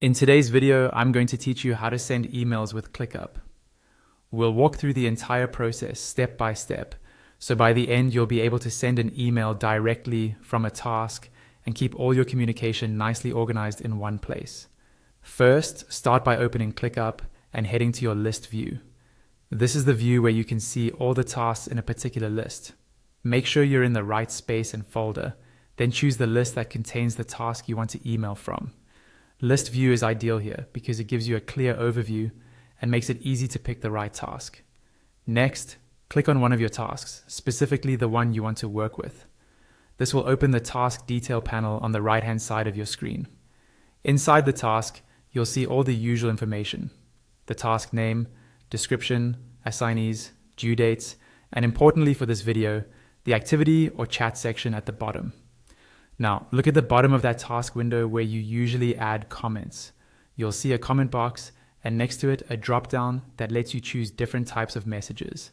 In today's video, I'm going to teach you how to send emails with ClickUp. We'll walk through the entire process step by step, so by the end you'll be able to send an email directly from a task and keep all your communication nicely organized in one place. First, start by opening ClickUp and heading to your list view. This is the view where you can see all the tasks in a particular list. Make sure you're in the right space and folder, then choose the list that contains the task you want to email from. List view is ideal here because it gives you a clear overview and makes it easy to pick the right task. Next, click on one of your tasks, specifically the one you want to work with. This will open the task detail panel on the right-hand side of your screen. Inside the task, you'll see all the usual information: the task name, description, assignees, due dates, and importantly for this video, the activity or chat section at the bottom. Now, look at the bottom of that task window where you usually add comments. You'll see a comment box and next to it a drop-down that lets you choose different types of messages.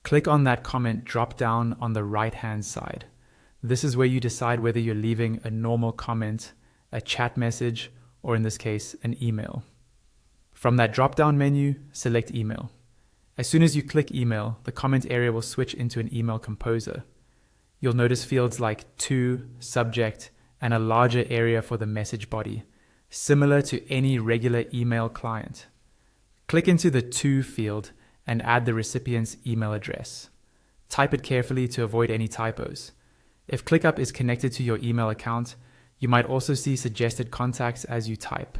Click on that comment drop-down on the right-hand side. This is where you decide whether you're leaving a normal comment, a chat message, or in this case, an email. From that drop-down menu, select email. As soon as you click email, the comment area will switch into an email composer. You'll notice fields like to, subject, and a larger area for the message body, similar to any regular email client. Click into the to field and add the recipient's email address. Type it carefully to avoid any typos. If ClickUp is connected to your email account, you might also see suggested contacts as you type.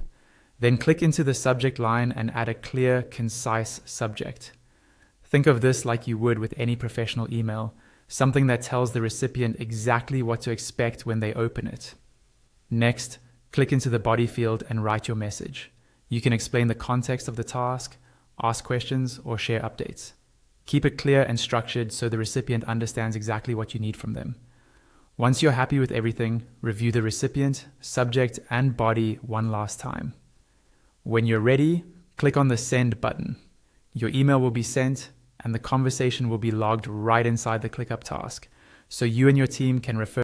Then click into the subject line and add a clear, concise subject. Think of this like you would with any professional email, something that tells the recipient exactly what to expect when they open it. Next, click into the body field and write your message. You can explain the context of the task, ask questions, or share updates. Keep it clear and structured so the recipient understands exactly what you need from them. Once you're happy with everything, review the recipient, subject, and body one last time. When you're ready, click on the Send button. Your email will be sent, and the conversation will be logged right inside the ClickUp task, so you and your team can refer